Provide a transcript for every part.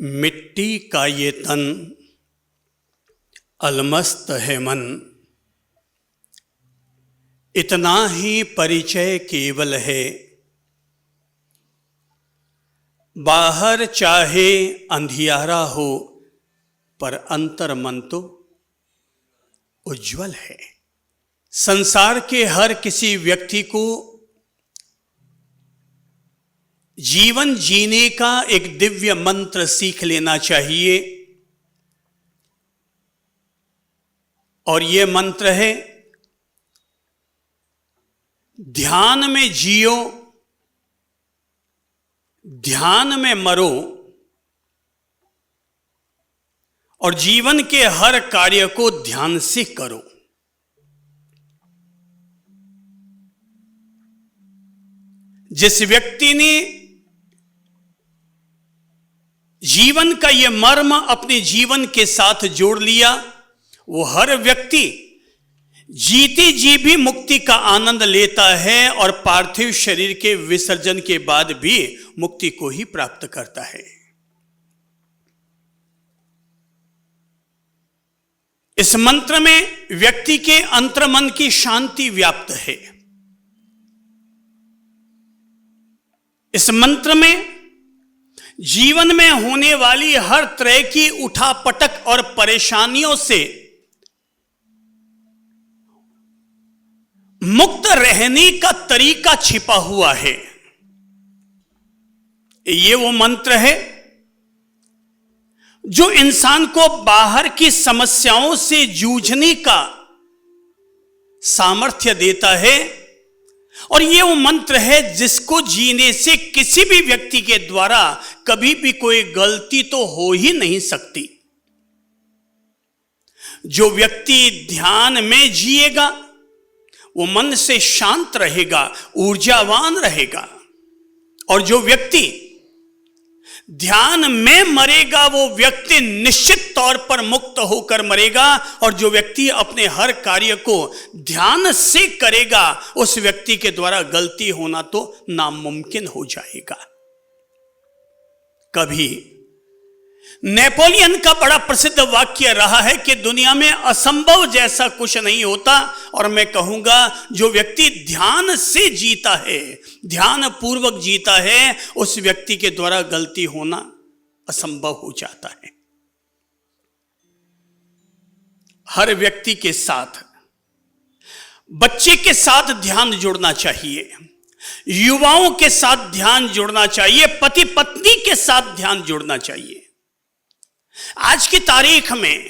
मिट्टी का ये तन, अलमस्त है मन, इतना ही परिचय केवल है। बाहर चाहे अंधियारा हो, पर अंतर मन तो उज्जवल है। संसार के हर किसी व्यक्ति को जीवन जीने का एक दिव्य मंत्र सीख लेना चाहिए, और ये मंत्र है, ध्यान में जियो, ध्यान में मरो, और जीवन के हर कार्य को ध्यान से करो। जिस व्यक्ति ने जीवन का यह मर्म अपने जीवन के साथ जोड़ लिया, वो हर व्यक्ति जीते जी भी मुक्ति का आनंद लेता है और पार्थिव शरीर के विसर्जन के बाद भी मुक्ति को ही प्राप्त करता है। इस मंत्र में व्यक्ति के अंतर्मन की शांति व्याप्त है। इस मंत्र में जीवन में होने वाली हर तरह की उठापटक और परेशानियों से मुक्त रहने का तरीका छिपा हुआ है। ये वो मंत्र है जो इंसान को बाहर की समस्याओं से जूझने का सामर्थ्य देता है, और ये वो मंत्र है जिसको जीने से किसी भी व्यक्ति के द्वारा कभी भी कोई गलती तो हो ही नहीं सकती। जो व्यक्ति ध्यान में जिएगा वो मन से शांत रहेगा, ऊर्जावान रहेगा, और जो व्यक्ति ध्यान में मरेगा वो व्यक्ति निश्चित तौर पर मुक्त होकर मरेगा, और जो व्यक्ति अपने हर कार्य को ध्यान से करेगा उस व्यक्ति के द्वारा गलती होना तो नामुमकिन हो जाएगा। कभी नेपोलियन का बड़ा प्रसिद्ध वाक्य रहा है कि दुनिया में असंभव जैसा कुछ नहीं होता, और मैं कहूंगा जो व्यक्ति ध्यान से जीता है, ध्यान पूर्वक जीता है, उस व्यक्ति के द्वारा गलती होना असंभव हो जाता है। हर व्यक्ति के साथ, बच्चे के साथ ध्यान जुड़ना चाहिए, युवाओं के साथ ध्यान जुड़ना चाहिए, पति पत्नी के साथ ध्यान जुड़ना चाहिए। आज की तारीख में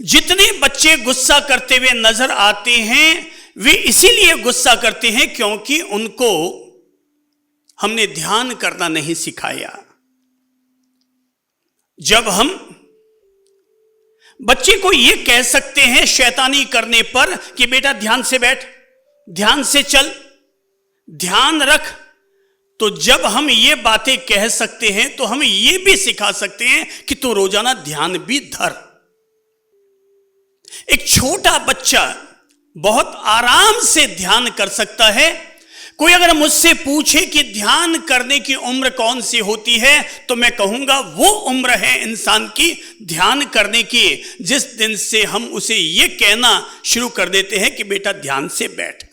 जितने बच्चे गुस्सा करते हुए नजर आते हैं वे इसीलिए गुस्सा करते हैं क्योंकि उनको हमने ध्यान करना नहीं सिखाया। जब हम बच्चे को यह कह सकते हैं शैतानी करने पर कि बेटा ध्यान से बैठ, ध्यान से चल, ध्यान रख, तो जब हम ये बातें कह सकते हैं तो हम ये भी सिखा सकते हैं कि तू रोजाना ध्यान भी धर। एक छोटा बच्चा बहुत आराम से ध्यान कर सकता है। कोई अगर मुझसे पूछे कि ध्यान करने की उम्र कौन सी होती है, तो मैं कहूंगा वो उम्र है इंसान की ध्यान करने की जिस दिन से हम उसे ये कहना शुरू कर देते हैं कि बेटा ध्यान से बैठ।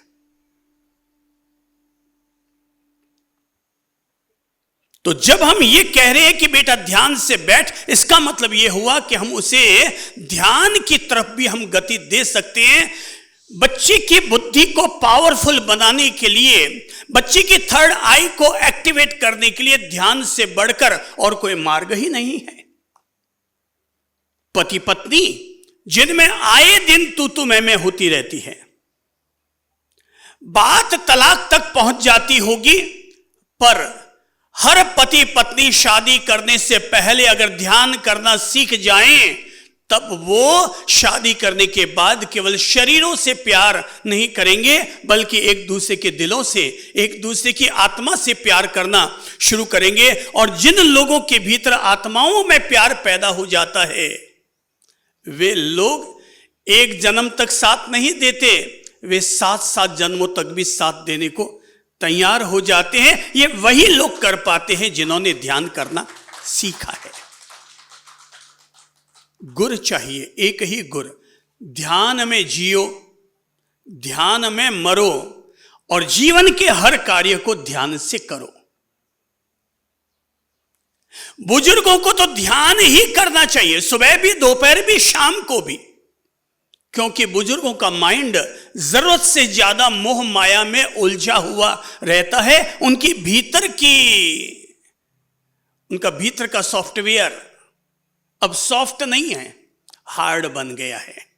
तो जब हम ये कह रहे हैं कि बेटा ध्यान से बैठ, इसका मतलब ये हुआ कि हम उसे ध्यान की तरफ भी हम गति दे सकते हैं। बच्चे की बुद्धि को पावरफुल बनाने के लिए, बच्चे की थर्ड आई को एक्टिवेट करने के लिए ध्यान से बढ़कर और कोई मार्ग ही नहीं है। पति पत्नी जिनमें आए दिन तू मैं होती रहती है, बात तलाक तक पहुंच जाती होगी, पर हर पति पत्नी शादी करने से पहले अगर ध्यान करना सीख जाएं, तब वो शादी करने के बाद केवल शरीरों से प्यार नहीं करेंगे बल्कि एक दूसरे के दिलों से, एक दूसरे की आत्मा से प्यार करना शुरू करेंगे। और जिन लोगों के भीतर आत्माओं में प्यार पैदा हो जाता है, वे लोग एक जन्म तक साथ नहीं देते, वे 7-7 जन्मों तक भी साथ देने को तैयार हो जाते हैं। ये वही लोग कर पाते हैं जिन्होंने ध्यान करना सीखा है। गुर चाहिए, एक ही गुर। ध्यान में जियो, ध्यान में मरो और जीवन के हर कार्य को ध्यान से करो। बुजुर्गों को तो ध्यान ही करना चाहिए, सुबह भी, दोपहर भी, शाम को भी, क्योंकि बुजुर्गों का माइंड जरूरत से ज्यादा मोह माया में उलझा हुआ रहता है। उनका भीतर का सॉफ्टवेयर अब सॉफ्ट नहीं है, हार्ड बन गया है।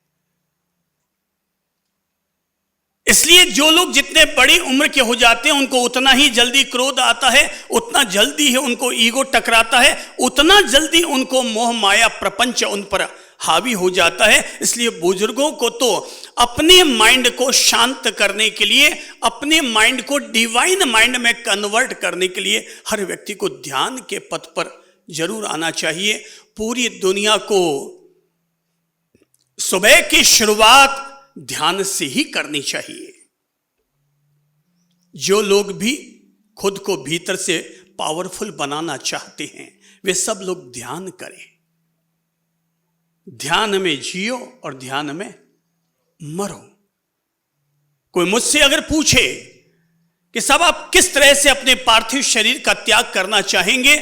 इसलिए जो लोग जितने बड़ी उम्र के हो जाते हैं उनको उतना ही जल्दी क्रोध आता है, उतना जल्दी ही उनको ईगो टकराता है, उतना जल्दी उनको मोह माया प्रपंच उन पर हावी हो जाता है। इसलिए बुजुर्गों को तो अपने माइंड को शांत करने के लिए, अपने माइंड को डिवाइन माइंड में कन्वर्ट करने के लिए हर व्यक्ति को ध्यान के पथ पर जरूर आना चाहिए। पूरी दुनिया को सुबह की शुरुआत ध्यान से ही करनी चाहिए। जो लोग भी खुद को भीतर से पावरफुल बनाना चाहते हैं वे सब लोग ध्यान करें। ध्यान में जियो और ध्यान में मरो। कोई मुझसे अगर पूछे कि साहब आप किस तरह से अपने पार्थिव शरीर का त्याग करना चाहेंगे,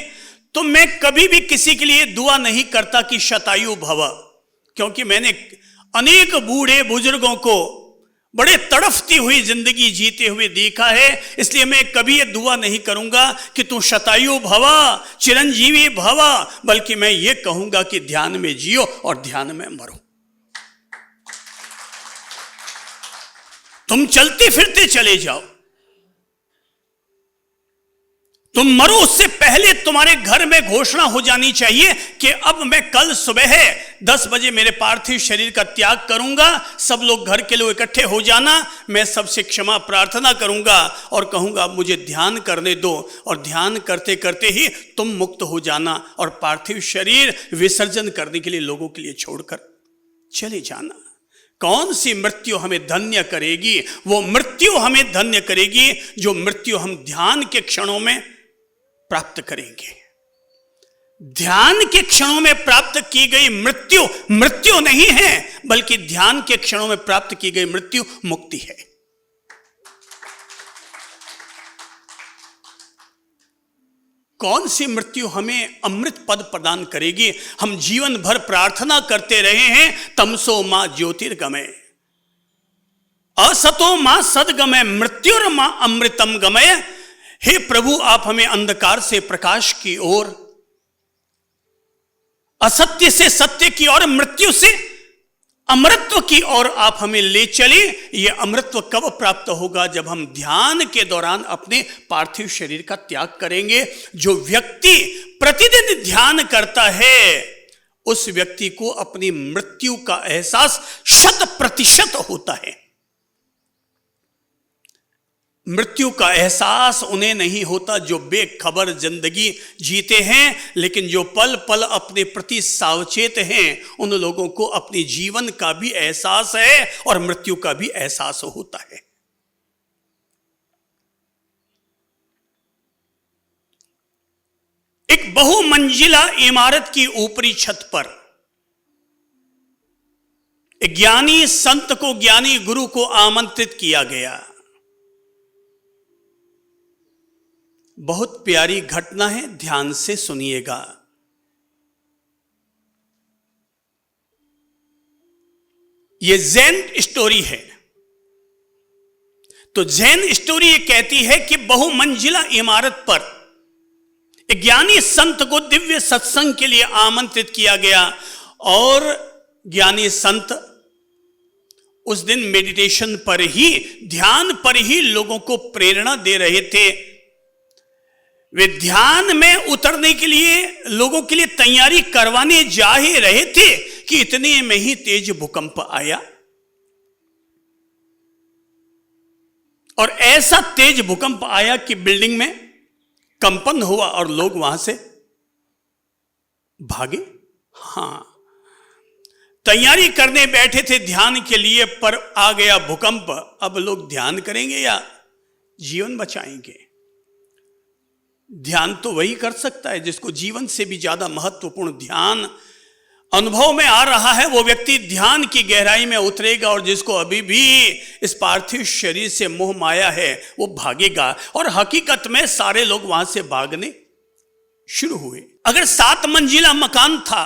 तो मैं कभी भी किसी के लिए दुआ नहीं करता कि शतायु भव, क्योंकि मैंने अनेक बूढ़े बुजुर्गों को बड़े तड़फती हुई जिंदगी जीते हुए देखा है। इसलिए मैं कभी ये दुआ नहीं करूंगा कि तू शतायु भवा, चिरंजीवी भवा, बल्कि मैं ये कहूंगा कि ध्यान में जियो और ध्यान में मरो। तुम चलते फिरते चले जाओ, तुम मरो उससे पहले तुम्हारे घर में घोषणा हो जानी चाहिए कि अब मैं कल सुबह 10 बजे मेरे पार्थिव शरीर का त्याग करूंगा। सब लोग घर के लोग इकट्ठे हो जाना, मैं सबसे क्षमा प्रार्थना करूंगा और कहूंगा मुझे ध्यान करने दो, और ध्यान करते करते ही तुम मुक्त हो जाना और पार्थिव शरीर विसर्जन करने के लिए लोगों के लिए छोड़कर चले जाना। कौन सी मृत्यु हमें धन्य करेगी? वो मृत्यु हमें धन्य करेगी जो मृत्यु हम ध्यान के क्षणों में प्राप्त करेंगे। ध्यान के क्षणों में प्राप्त की गई मृत्यु मृत्यु नहीं है, बल्कि ध्यान के क्षणों में प्राप्त की गई मृत्यु मुक्ति है। कौन सी मृत्यु हमें अमृत पद प्रदान करेगी? हम जीवन भर प्रार्थना करते रहे हैं, तमसो मां ज्योतिर्गमय, असतो मां सद्गमय, मृत्युर्मां अमृतम गमय। हे प्रभु, आप हमें अंधकार से प्रकाश की ओर, असत्य से सत्य की ओर, मृत्यु से अमृतत्व की ओर आप हमें ले चले। यह अमृतत्व कब प्राप्त होगा? जब हम ध्यान के दौरान अपने पार्थिव शरीर का त्याग करेंगे। जो व्यक्ति प्रतिदिन ध्यान करता है उस व्यक्ति को अपनी मृत्यु का एहसास 100% होता है। मृत्यु का एहसास उन्हें नहीं होता जो बेखबर जिंदगी जीते हैं, लेकिन जो पल पल अपने प्रति सावचेत हैं उन लोगों को अपने जीवन का भी एहसास है और मृत्यु का भी एहसास होता है। एक बहुमंजिला इमारत की ऊपरी छत पर एक ज्ञानी संत को, ज्ञानी गुरु को आमंत्रित किया गया। बहुत प्यारी घटना है, ध्यान से सुनिएगा। यह जैन स्टोरी है। तो जैन स्टोरी ये कहती है कि बहुमंजिला इमारत पर एक ज्ञानी संत को दिव्य सत्संग के लिए आमंत्रित किया गया और ज्ञानी संत उस दिन मेडिटेशन पर ही, ध्यान पर ही लोगों को प्रेरणा दे रहे थे। वे ध्यान में उतरने के लिए लोगों के लिए तैयारी करवाने जा ही रहे थे कि इतने में ही तेज भूकंप आया। और ऐसा तेज भूकंप आया कि बिल्डिंग में कंपन हुआ और लोग वहां से भागे। हां, तैयारी करने बैठे थे ध्यान के लिए, पर आ गया भूकंप। अब लोग ध्यान करेंगे या जीवन बचाएंगे? ध्यान तो वही कर सकता है जिसको जीवन से भी ज्यादा महत्वपूर्ण ध्यान अनुभव में आ रहा है। वो व्यक्ति ध्यान की गहराई में उतरेगा, और जिसको अभी भी इस पार्थिव शरीर से मोह माया है वो भागेगा। और हकीकत में सारे लोग वहां से भागने शुरू हुए। अगर 7 मंजिला मकान था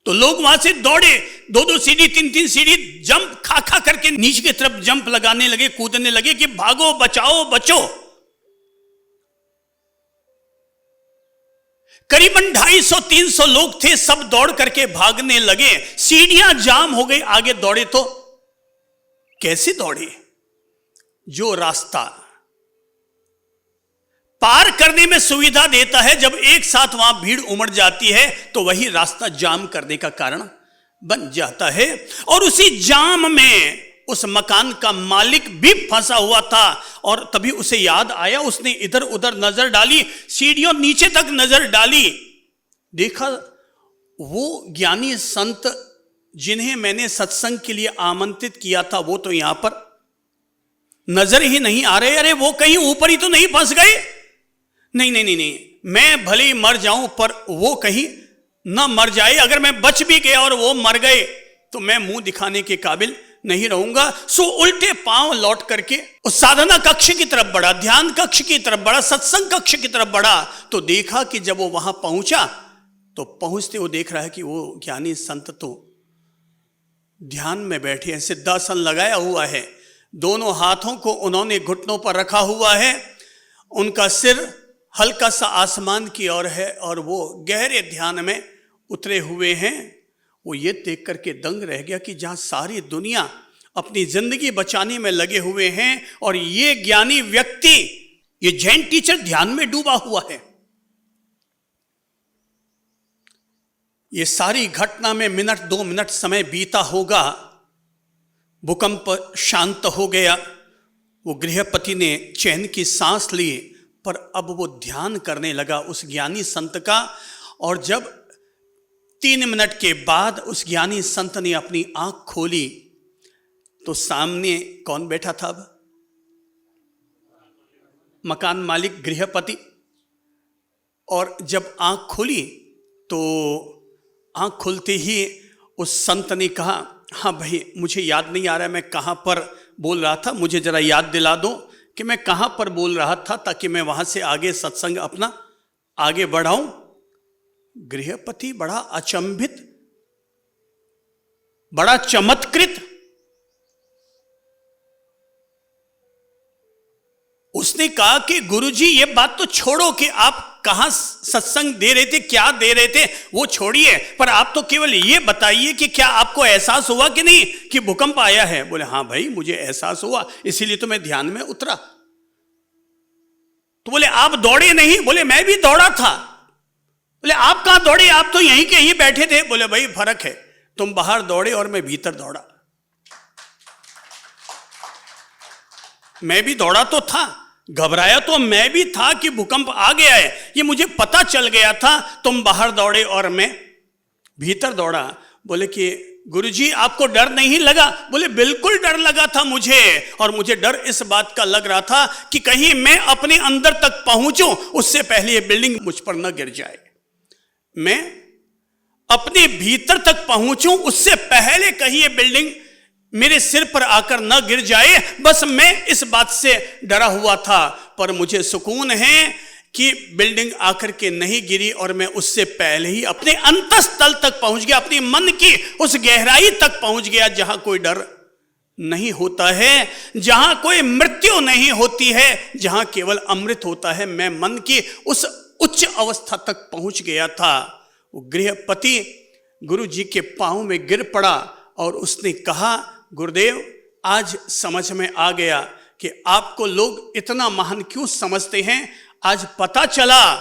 तो लोग वहां से दौड़े, 2-2 सीढ़ी 3-3 सीढ़ी जंप खा खा करके नीचे की तरफ जंप लगाने लगे, कूदने लगे कि भागो, बचाओ, बचो। करीबन 250-300 लोग थे, सब दौड़ करके भागने लगे। सीढ़ियां जाम हो गई, आगे दौड़े तो कैसे दौड़े? जो रास्ता पार करने में सुविधा देता है, जब एक साथ वहां भीड़ उमड़ जाती है तो वही रास्ता जाम करने का कारण बन जाता है। और उसी जाम में उस मकान का मालिक भी फंसा हुआ था, और तभी उसे याद आया, उसने इधर उधर नजर डाली, सीढ़ियों नीचे तक नजर डाली, देखा वो ज्ञानी संत जिन्हें मैंने सत्संग के लिए आमंत्रित किया था वो तो यहां पर नजर ही नहीं आ रहे। अरे वो कहीं ऊपर ही तो नहीं फंस गए? नहीं नहीं नहीं नहीं, मैं भले ही मर जाऊं पर वो कहीं ना मर जाए। अगर मैं बच भी गया और वो मर गए तो मैं मुंह दिखाने के काबिल नहीं रहूंगा। सो उल्टे पांव लौट करके उस साधना कक्ष की तरफ बढ़ा, ध्यान कक्ष की तरफ बढ़ा, सत्संग कक्ष की तरफ बढ़ा। तो देखा कि जब वो वहां पहुंचा तो पहुंचते वो देख रहा है कि वो ज्ञानी संत तो ध्यान में बैठे हैं, सिद्धासन लगाया हुआ है, दोनों हाथों को उन्होंने घुटनों पर रखा हुआ है, उनका सिर हल्का सा आसमान की ओर है और वो गहरे ध्यान में उतरे हुए हैं। वो ये देख करके दंग रह गया कि जहां सारी दुनिया अपनी जिंदगी बचाने में लगे हुए हैं और ये ज्ञानी व्यक्ति, ये जैन टीचर ध्यान में डूबा हुआ है। ये सारी घटना में मिनट 2 मिनट समय बीता होगा, भूकंप शांत हो गया, वो गृहपति ने चैन की सांस ली, पर अब वो ध्यान करने लगा उस ज्ञानी संत का। और जब 3 मिनट के बाद उस ज्ञानी संत ने अपनी आंख खोली तो सामने कौन बैठा था? अब मकान मालिक, गृहपति। और जब आंख खुली तो आंख खुलते ही उस संत ने कहा, हाँ भाई मुझे याद नहीं आ रहा है मैं कहाँ पर बोल रहा था, मुझे जरा याद दिला दो कि मैं कहाँ पर बोल रहा था ताकि मैं वहां से आगे सत्संग अपना आगे बढ़ाऊं। गृहपति बड़ा अचंभित, बड़ा चमत्कृत, उसने कहा कि गुरुजी ये बात तो छोड़ो कि आप कहां सत्संग दे रहे थे, क्या दे रहे थे, वो छोड़िए, पर आप तो केवल ये बताइए कि क्या आपको एहसास हुआ कि नहीं कि भूकंप आया है? बोले हाँ भाई मुझे एहसास हुआ, इसीलिए तो मैं ध्यान में उतरा। तो बोले आप दौड़े नहीं? बोले मैं भी दौड़ा था। बोले आप कहां दौड़े? आप तो यहीं के यहीं बैठे थे। बोले भाई फर्क है, तुम बाहर दौड़े और मैं भीतर दौड़ा। मैं भी दौड़ा तो था, घबराया तो मैं भी था कि भूकंप आ गया है, ये मुझे पता चल गया था। तुम बाहर दौड़े और मैं भीतर दौड़ा। बोले कि गुरुजी आपको डर नहीं लगा? बोले बिल्कुल डर लगा था मुझे, और मुझे डर इस बात का लग रहा था कि कहीं मैं अपने अंदर तक पहुंचूं उससे पहले ये बिल्डिंग मुझ पर न गिर जाए, मैं अपने भीतर तक पहुंचूं उससे पहले कहीं ये बिल्डिंग मेरे सिर पर आकर न गिर जाए। बस मैं इस बात से डरा हुआ था, पर मुझे सुकून है कि बिल्डिंग आकर के नहीं गिरी और मैं उससे पहले ही अपने अंतस्तल तक पहुंच गया, अपनी मन की उस गहराई तक पहुंच गया जहां कोई डर नहीं होता है, जहां कोई मृत्यु नहीं होती है, जहां केवल अमृत होता है। मैं मन की उस उच्च अवस्था तक पहुंच गया था। वो गृहपति गुरु जी के पांव में गिर पड़ा और उसने कहा, गुरुदेव आज समझ में आ गया कि आपको लोग इतना महान क्यों समझते हैं। आज पता चला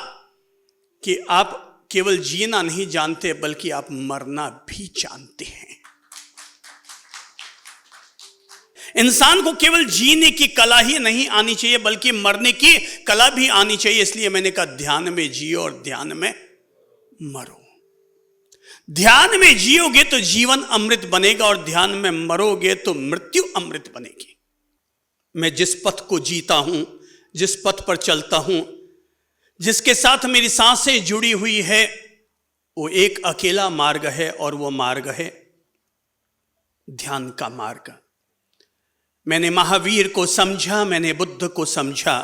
कि आप केवल जीना नहीं जानते बल्कि आप मरना भी जानते हैं। इंसान को केवल जीने की कला ही नहीं आनी चाहिए बल्कि मरने की कला भी आनी चाहिए। इसलिए मैंने कहा ध्यान में जियो और ध्यान में मरो। ध्यान में जियोगे तो जीवन अमृत बनेगा और ध्यान में मरोगे तो मृत्यु अमृत बनेगी। मैं जिस पथ को जीता हूं, जिस पथ पर चलता हूं, जिसके साथ मेरी सांसें जुड़ी हुई है, वो एक अकेला मार्ग है और वो मार्ग है ध्यान का मार्ग। मैंने महावीर को समझा, मैंने बुद्ध को समझा,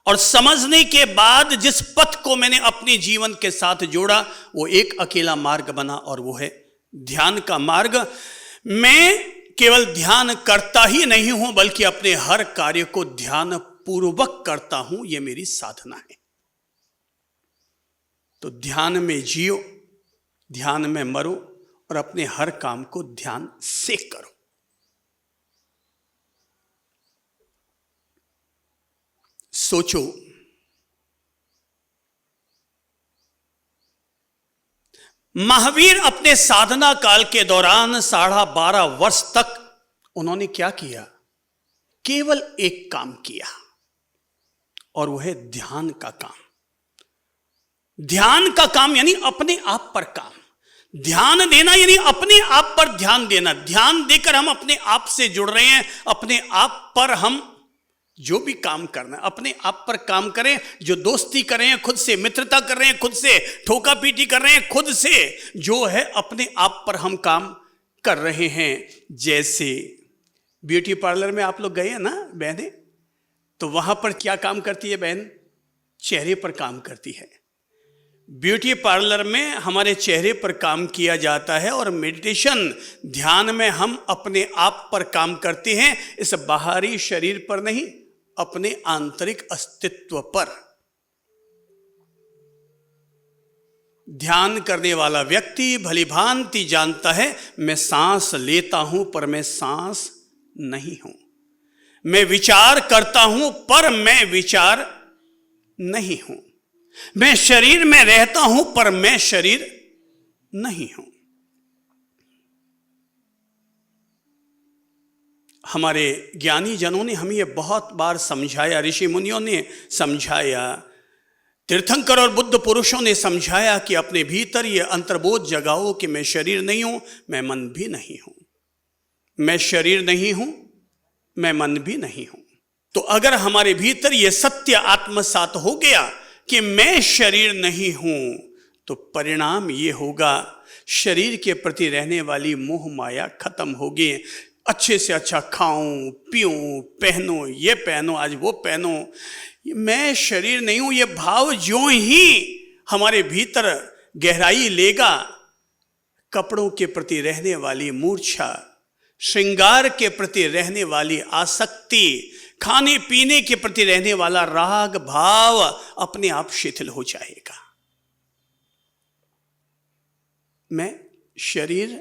और समझने के बाद जिस पथ को मैंने अपने जीवन के साथ जोड़ा वो एक अकेला मार्ग बना और वो है ध्यान का मार्ग। मैं केवल ध्यान करता ही नहीं हूं बल्कि अपने हर कार्य को ध्यान पूर्वक करता हूं, यह मेरी साधना है। तो ध्यान में जियो, ध्यान में मरो और अपने हर काम को ध्यान से करो। सोचो, महावीर अपने साधना काल के दौरान 12.5 वर्ष तक उन्होंने क्या किया? केवल एक काम किया और वह है ध्यान का काम। ध्यान का काम यानी अपने आप पर काम। ध्यान देना यानी अपने आप पर ध्यान देना। ध्यान देकर हम अपने आप से जुड़ रहे हैं। अपने आप पर हम जो भी काम करना है अपने आप पर काम करें। जो दोस्ती कर रहे हैं खुद से, मित्रता कर रहे हैं खुद से, ठोका पीटी कर रहे हैं खुद से, जो है अपने आप पर हम काम कर रहे हैं। जैसे ब्यूटी पार्लर में आप लोग गए हैं ना बहनें, तो वहां पर क्या काम करती है बहन? चेहरे पर काम करती है। ब्यूटी पार्लर में हमारे चेहरे पर काम किया जाता है और मेडिटेशन ध्यान में हम अपने आप पर काम करते हैं, इस बाहरी शरीर पर नहीं, अपने आंतरिक अस्तित्व पर। ध्यान करने वाला व्यक्ति भली भांति जानता है मैं सांस लेता हूं पर मैं सांस नहीं हूं, मैं विचार करता हूं पर मैं विचार नहीं हूं, मैं शरीर में रहता हूं पर मैं शरीर नहीं हूं। हमारे ज्ञानी जनों ने हमें यह बहुत बार समझाया, ऋषि मुनियों ने समझाया, तीर्थंकर और बुद्ध पुरुषों ने समझाया कि अपने भीतर यह अंतर्बोध जगाओ कि मैं शरीर नहीं हूं, मैं मन भी नहीं हूं, मैं शरीर नहीं हूं, मैं मन भी नहीं हूं। तो अगर हमारे भीतर यह सत्य आत्मसात हो गया कि मैं शरीर नहीं हूं, तो परिणाम यह होगा शरीर के प्रति रहने वाली मोह माया खत्म होगी। अच्छे से अच्छा खाऊं पीऊं पहनूं, ये पहनो आज वो पहनो, मैं शरीर नहीं हूं, ये भाव जो ही हमारे भीतर गहराई लेगा, कपड़ों के प्रति रहने वाली मूर्छा, श्रृंगार के प्रति रहने वाली आसक्ति, खाने पीने के प्रति रहने वाला राग भाव अपने आप शिथिल हो जाएगा। मैं शरीर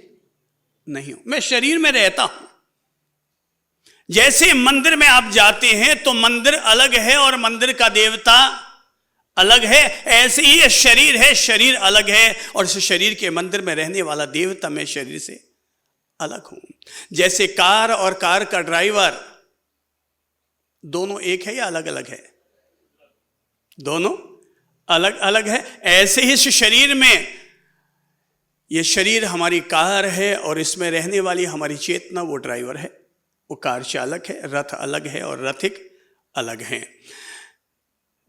नहीं हूं, मैं शरीर में रहता हूं। जैसे मंदिर में आप जाते हैं तो मंदिर अलग है और मंदिर का देवता अलग है, ऐसे ही ये शरीर है, शरीर अलग है और इस शरीर के मंदिर में रहने वाला देवता मैं शरीर से अलग हूं। जैसे कार और कार का ड्राइवर दोनों एक है या अलग अलग है? दोनों अलग अलग है। ऐसे ही इस शरीर में, यह शरीर हमारी कार है और इसमें रहने वाली हमारी चेतना वो ड्राइवर है, वो कार चालक है। रथ अलग है और रथिक अलग हैं।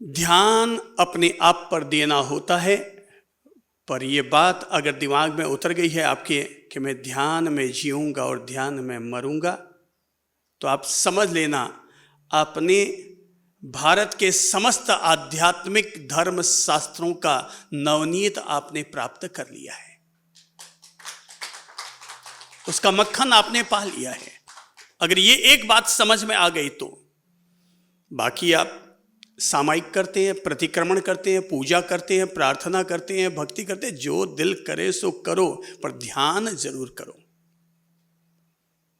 ध्यान अपने आप पर देना होता है, पर यह बात अगर दिमाग में उतर गई है आपके कि मैं ध्यान में जीऊंगा और ध्यान में मरूंगा, तो आप समझ लेना आपने भारत के समस्त आध्यात्मिक धर्म शास्त्रों का नवनीत आपने प्राप्त कर लिया है, उसका मक्खन आपने पा लिया है। अगर ये एक बात समझ में आ गई तो बाकी आप सामायिक करते हैं, प्रतिक्रमण करते हैं, पूजा करते हैं, प्रार्थना करते हैं, भक्ति करते हैं, जो दिल करे सो करो, पर ध्यान जरूर करो।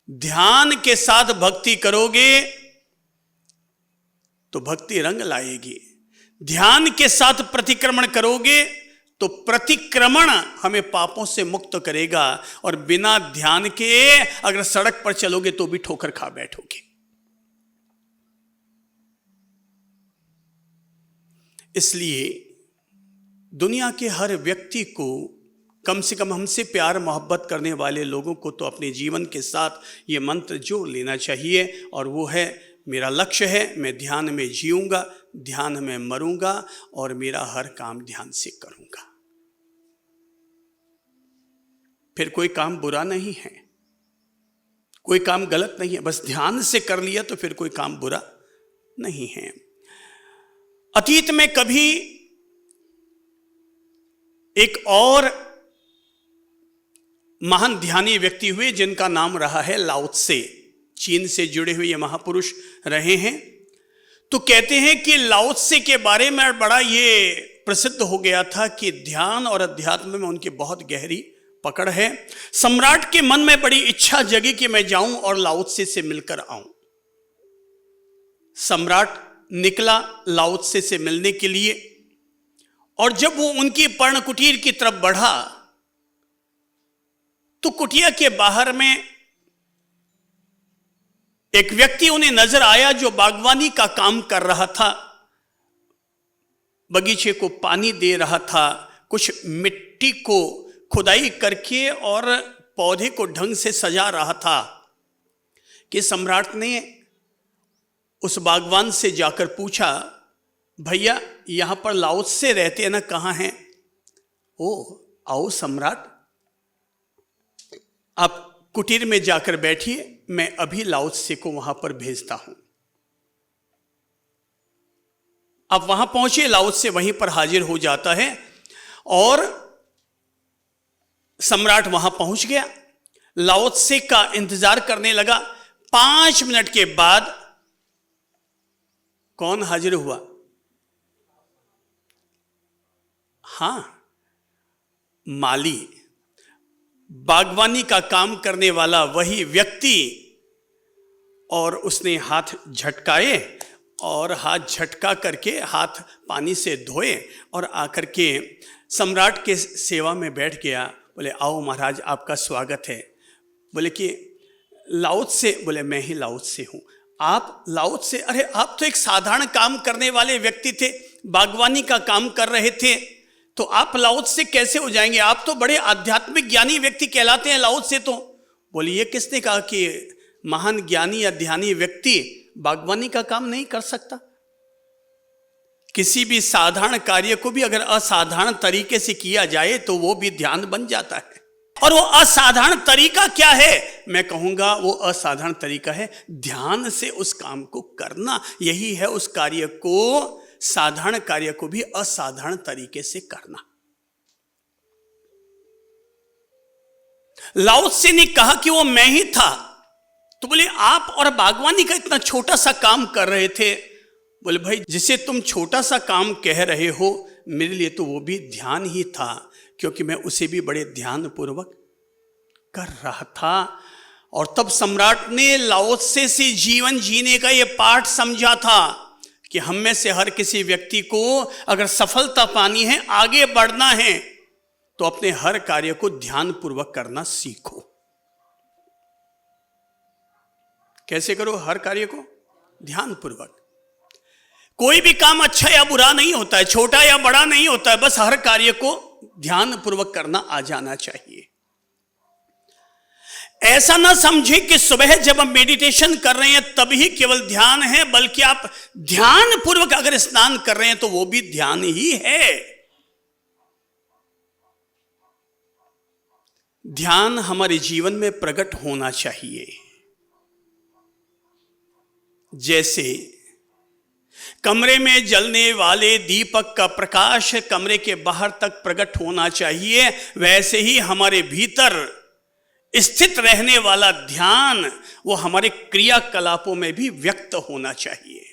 ध्यान के साथ भक्ति करोगे तो भक्ति रंग लाएगी। ध्यान के साथ प्रतिक्रमण करोगे तो प्रतिक्रमण हमें पापों से मुक्त करेगा, और बिना ध्यान के अगर सड़क पर चलोगे तो भी ठोकर खा बैठोगे। इसलिए दुनिया के हर व्यक्ति को, कम से कम हमसे प्यार मोहब्बत करने वाले लोगों को तो अपने जीवन के साथ ये मंत्र जोड़ लेना चाहिए, और वो है मेरा लक्ष्य है मैं ध्यान में जीऊंगा, ध्यान में मरूंगा और मेरा हर काम ध्यान से करूंगा। फिर कोई काम बुरा नहीं है, कोई काम गलत नहीं है, बस ध्यान से कर लिया तो फिर कोई काम बुरा नहीं है। अतीत में कभी एक और महान ध्यानी व्यक्ति हुए जिनका नाम रहा है लाओ त्से। चीन से जुड़े हुए ये महापुरुष रहे हैं। तो कहते हैं कि लाओ त्से के बारे में बड़ा ये प्रसिद्ध हो गया था कि ध्यान और अध्यात्म में उनकी बहुत गहरी पकड़ है। सम्राट के मन में बड़ी इच्छा जगी कि मैं जाऊं और लाओ त्से से मिलकर आऊं। सम्राट निकला लाओ त्से से मिलने के लिए, और जब वो उनकी पर्ण कुटीर की तरफ बढ़ा तो कुटिया के बाहर में एक व्यक्ति उन्हें नजर आया जो बागवानी का काम कर रहा था, बगीचे को पानी दे रहा था, कुछ मिट्टी को खुदाई करके और पौधे को ढंग से सजा रहा था। कि सम्राट ने उस बागवान से जाकर पूछा, भैया यहां पर लाओ त्से रहते हैं ना, कहां हैं? ओ आओ सम्राट, आप कुटीर में जाकर बैठिए, मैं अभी लाओ त्से को वहां पर भेजता हूं। अब वहां पहुंचे, लाओ त्से वहीं पर हाजिर हो जाता है और सम्राट वहां पहुंच गया, लाओ त्से का इंतजार करने लगा। 5 मिनट के बाद कौन हाजिर हुआ? हां, माली, बागवानी का काम करने वाला वही व्यक्ति। और उसने हाथ झटकाए और हाथ झटका करके हाथ पानी से धोए और आकर के सम्राट के सेवा में बैठ गया। बोले आओ महाराज, आपका स्वागत है। बोले कि लाओ त्से? बोले मैं ही लाओ त्से हूं। आप लाओ त्से? अरे आप तो एक साधारण काम करने वाले व्यक्ति थे, बागवानी का काम कर रहे थे, तो आप लाओ त्से कैसे हो जाएंगे? आप तो बड़े आध्यात्मिक ज्ञानी व्यक्ति कहलाते हैं लाओ त्से तो। बोले ये किसने कहा कि महान ज्ञानी या ध्यानी व्यक्ति बागवानी का काम नहीं कर सकता? किसी भी साधारण कार्य को भी अगर असाधारण तरीके से किया जाए तो वो भी ध्यान बन जाता है। और वो असाधारण तरीका क्या है? मैं कहूंगा वो असाधारण तरीका है ध्यान से उस काम को करना। यही है उस कार्य को, साधारण कार्य को भी असाधारण तरीके से करना। लाओ त्से ने कहा कि वो मैं ही था। तो बोले आप और बागवानी का इतना छोटा सा काम कर रहे थे? बोले भाई जिसे तुम छोटा सा काम कह रहे हो, मेरे लिए तो वो भी ध्यान ही था, क्योंकि मैं उसे भी बड़े ध्यान पूर्वक कर रहा था। और तब सम्राट ने लाओ त्से से जीवन जीने का ये पाठ समझा था कि हम में से हर किसी व्यक्ति को अगर सफलता पानी है, आगे बढ़ना है, तो अपने हर कार्य को ध्यान पूर्वक करना सीखो। कैसे करो हर कार्य को? ध्यान पूर्वक। कोई भी काम अच्छा या बुरा नहीं होता है, छोटा या बड़ा नहीं होता है, बस हर कार्य को ध्यान पूर्वक करना आ जाना चाहिए। ऐसा ना समझे कि सुबह जब हम मेडिटेशन कर रहे हैं तभी केवल ध्यान है, बल्कि आप ध्यान पूर्वक अगर स्नान कर रहे हैं तो वो भी ध्यान ही है। ध्यान हमारे जीवन में प्रकट होना चाहिए। जैसे कमरे में जलने वाले दीपक का प्रकाश कमरे के बाहर तक प्रकट होना चाहिए, वैसे ही हमारे भीतर स्थित रहने वाला ध्यान वो हमारे क्रियाकलापों में भी व्यक्त होना चाहिए।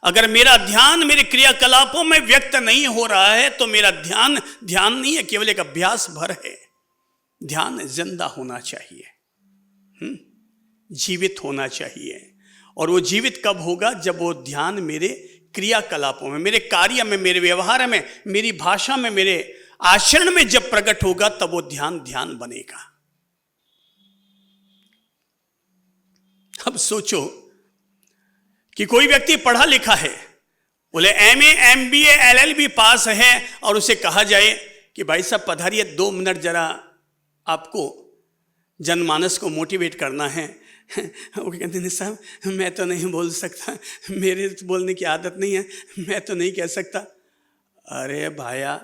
अगर मेरा ध्यान मेरे क्रियाकलापों में व्यक्त नहीं हो रहा है तो मेरा ध्यान ध्यान नहीं है, केवल एक अभ्यास भर है। ध्यान जिंदा होना चाहिए, जीवित होना चाहिए। और वो जीवित कब होगा? जब वो ध्यान मेरे क्रियाकलापों में, मेरे कार्य में, मेरे व्यवहार में, मेरी भाषा में, मेरे आचरण में जब प्रकट होगा, तब वो ध्यान ध्यान बनेगा। अब सोचो कि कोई व्यक्ति पढ़ा लिखा है, बोले MA MBA LLB पास है, और उसे कहा जाए कि भाई साहब पधारिए 2 मिनट जरा आपको जनमानस को मोटिवेट करना है, वो कहते नहीं साहब, मैं तो नहीं बोल सकता, मेरे तो बोलने की आदत नहीं है, मैं तो नहीं कह सकता। अरे भाया,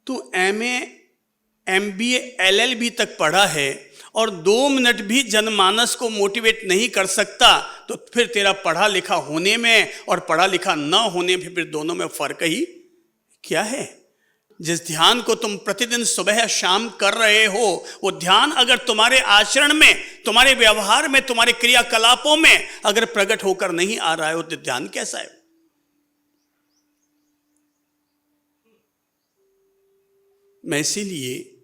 तू MA MBA LLB तक पढ़ा है और 2 मिनट भी जनमानस को मोटिवेट नहीं कर सकता, तो फिर तेरा पढ़ा लिखा होने में और पढ़ा लिखा ना होने में फिर दोनों में फर्क ही क्या है? जिस ध्यान को तुम प्रतिदिन सुबह शाम कर रहे हो, वो ध्यान अगर तुम्हारे आचरण में, तुम्हारे व्यवहार में, तुम्हारे क्रियाकलापों में अगर प्रकट होकर नहीं आ रहा है, तो ध्यान कैसा है? मैं इसीलिए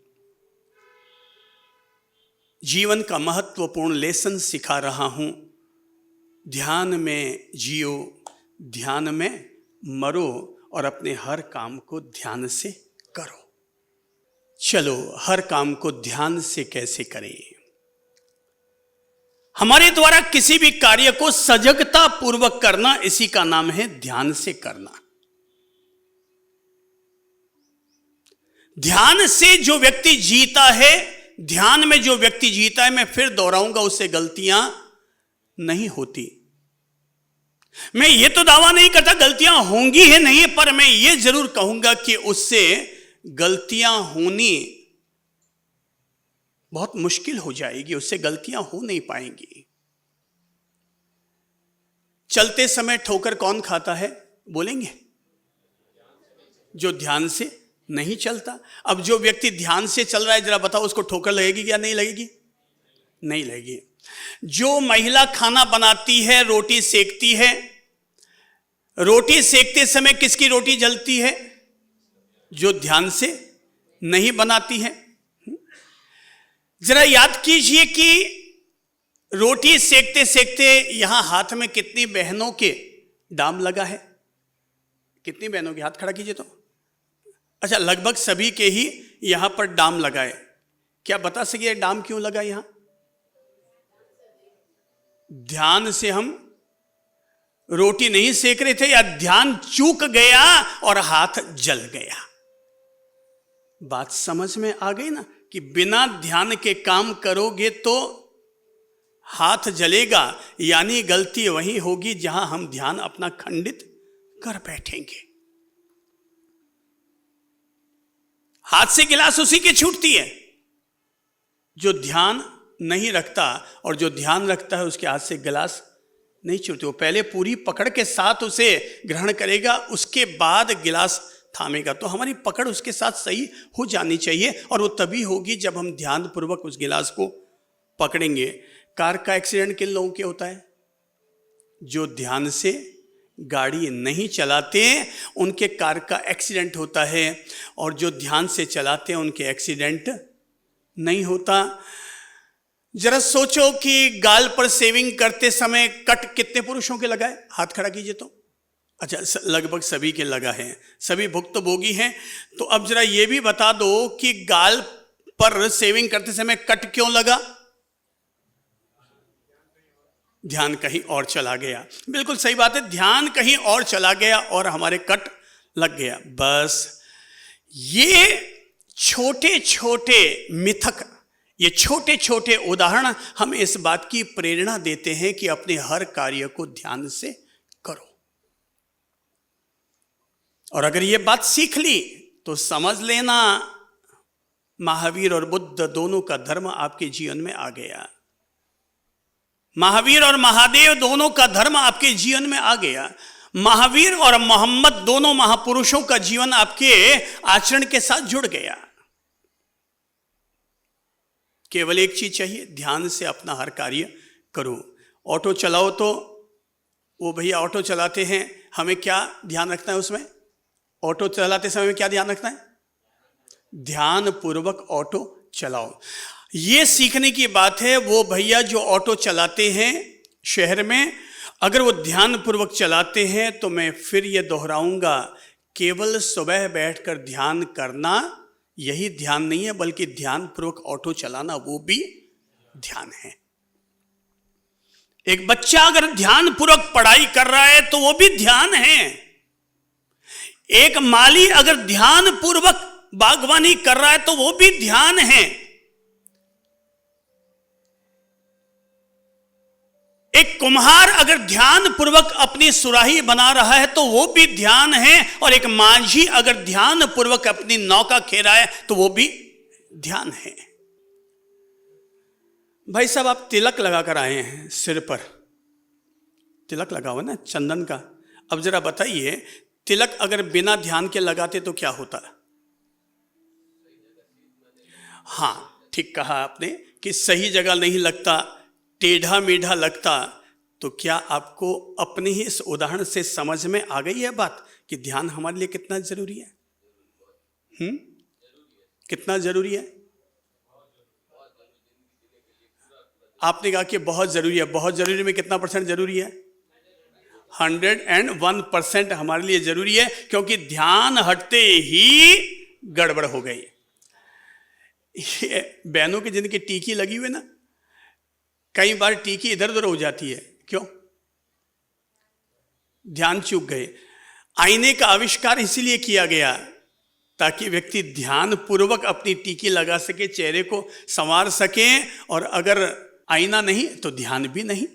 जीवन का महत्वपूर्ण लेसन सिखा रहा हूं। ध्यान में जियो, ध्यान में मरो और अपने हर काम को ध्यान से करो। चलो, हर काम को ध्यान से कैसे करें? हमारे द्वारा किसी भी कार्य को सजगता पूर्वक करना, इसी का नाम है ध्यान से करना। ध्यान से जो व्यक्ति जीता है, ध्यान में जो व्यक्ति जीता है, मैं फिर दोहराऊंगा, उससे गलतियां नहीं होती। मैं ये तो दावा नहीं करता गलतियां होंगी ही नहीं, पर मैं ये जरूर कहूंगा कि उससे गलतियां होनी बहुत मुश्किल हो जाएगी, उससे गलतियां हो नहीं पाएंगी। चलते समय ठोकर कौन खाता है? बोलेंगे, जो ध्यान से नहीं चलता। अब जो व्यक्ति ध्यान से चल रहा है, जरा बताओ उसको ठोकर लगेगी या नहीं लगेगी? नहीं लगेगी। जो महिला खाना बनाती है, रोटी सेकती है, रोटी सेकते समय किसकी रोटी जलती है? जो ध्यान से नहीं बनाती है। जरा याद कीजिए कि रोटी सेकते सेकते यहां हाथ में कितनी बहनों के डाम लगा है? कितनी बहनों के? हाथ खड़ा कीजिए तो। अच्छा, लगभग सभी के ही यहां पर डाम लगाए। क्या बता सकिए डाम क्यों लगा यहां? ध्यान से हम रोटी नहीं सेक रहे थे, या ध्यान चूक गया और हाथ जल गया? बात समझ में आ गई ना, कि बिना ध्यान के काम करोगे तो हाथ जलेगा, यानी गलती वही होगी जहां हम ध्यान अपना खंडित कर बैठेंगे। हाथ से गिलास उसी की छूटती है जो ध्यान नहीं रखता, और जो ध्यान रखता है उसके हाथ से गिलास नहीं छूटती। वो पहले पूरी पकड़ के साथ उसे ग्रहण करेगा, उसके बाद गिलास थामेगा। तो हमारी पकड़ उसके साथ सही हो जानी चाहिए, और वो तभी होगी जब हम ध्यान पूर्वक उस गिलास को पकड़ेंगे। कार का एक्सीडेंट किन लोगों के होता है? जो ध्यान से गाड़ी नहीं चलाते उनके कार का एक्सीडेंट होता है, और जो ध्यान से चलाते हैं उनके एक्सीडेंट नहीं होता। जरा सोचो कि गाल पर शेविंग करते समय कट कितने पुरुषों के लगा है? हाथ खड़ा कीजिए तो। अच्छा, लगभग सभी के लगा है, सभी भुक्तभोगी हैं। तो अब जरा ये भी बता दो कि गाल पर शेविंग करते समय कट क्यों लगा? ध्यान कहीं और चला गया। बिल्कुल सही बात है, ध्यान कहीं और चला गया और हमारे कट लग गया। बस ये छोटे छोटे मिथक, ये छोटे छोटे उदाहरण हमें इस बात की प्रेरणा देते हैं कि अपने हर कार्य को ध्यान से करो। और अगर ये बात सीख ली तो समझ लेना, महावीर और बुद्ध दोनों का धर्म आपके जीवन में आ गया। महावीर और महादेव दोनों का धर्म आपके जीवन में आ गया। महावीर और मोहम्मद दोनों महापुरुषों का जीवन आपके आचरण के साथ जुड़ गया। केवल एक चीज चाहिए, ध्यान से अपना हर कार्य करो। ऑटो चलाओ तो वो भैया ऑटो चलाते हैं, हमें क्या ध्यान रखना है उसमें? ऑटो चलाते समय में क्या ध्यान रखना है? ध्यान पूर्वक ऑटो चलाओ। ये सीखने की बात है। वो भैया जो ऑटो चलाते हैं शहर में, अगर वो ध्यान पूर्वक चलाते हैं तो मैं फिर ये दोहराऊंगा, केवल सुबह बैठकर ध्यान करना यही ध्यान नहीं है, बल्कि ध्यान पूर्वक ऑटो चलाना वो भी ध्यान है। एक बच्चा अगर ध्यान पूर्वक पढ़ाई कर रहा है तो वो भी ध्यान है। एक माली अगर ध्यान पूर्वक बागवानी कर रहा है तो वो भी ध्यान है। एक कुम्हार अगर ध्यान पूर्वक अपनी सुराही बना रहा है तो वो भी ध्यान है, और एक माझी अगर ध्यान पूर्वक अपनी नौका खेरा है तो वो भी ध्यान है। भाई साहब, आप तिलक लगा कर आए हैं, सिर पर तिलक लगा हुआ ना चंदन का। अब जरा बताइए, तिलक अगर बिना ध्यान के लगाते तो क्या होता? हाँ, ठीक कहा आपने कि सही जगह नहीं लगता, टेढ़ा मेढ़ा लगता। तो क्या आपको अपने ही इस उदाहरण से समझ में आ गई है बात कि ध्यान हमारे लिए कितना जरूरी है? कितना जरूरी है? आपने कहा कि बहुत जरूरी है। बहुत जरूरी में कितना परसेंट जरूरी है? 101% हमारे लिए जरूरी है, क्योंकि ध्यान हटते ही गड़बड़ हो गई। ये बहनों की जिनकी टीकी लगी हुई ना, कई बार टीकी इधर उधर हो जाती है। क्यों? ध्यान चूक गए। आईने का आविष्कार इसीलिए किया गया ताकि व्यक्ति ध्यान पूर्वक अपनी टीकी लगा सके, चेहरे को संवार सके, और अगर आईना नहीं तो ध्यान भी नहीं।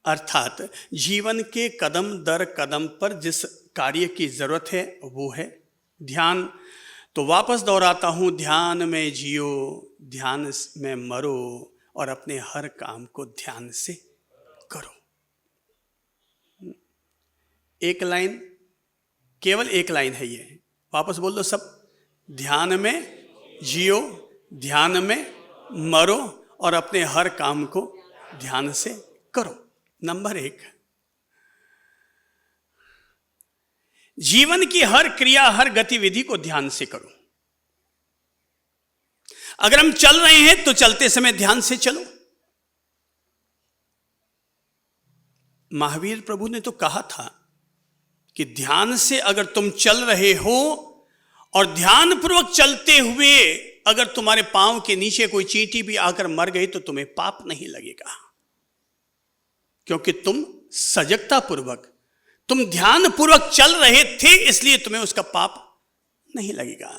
अर्थात जीवन के कदम दर कदम पर जिस कार्य की जरूरत है वो है ध्यान। तो वापस दोहराता हूं, ध्यान में जियो, ध्यान में मरो, और अपने हर काम को ध्यान से करो। एक लाइन, केवल एक लाइन है ये, वापस बोल दो सब। ध्यान में जियो, ध्यान में मरो, और अपने हर काम को ध्यान से करो। नंबर 1, जीवन की हर क्रिया, हर गतिविधि को ध्यान से करो। अगर हम चल रहे हैं तो चलते समय ध्यान से चलो। महावीर प्रभु ने तो कहा था कि ध्यान से अगर तुम चल रहे हो और ध्यान पूर्वक चलते हुए अगर तुम्हारे पांव के नीचे कोई चींटी भी आकर मर गई तो तुम्हें पाप नहीं लगेगा, क्योंकि तुम सजगता पूर्वक, तुम ध्यान पूर्वक चल रहे थे, इसलिए तुम्हें उसका पाप नहीं लगेगा।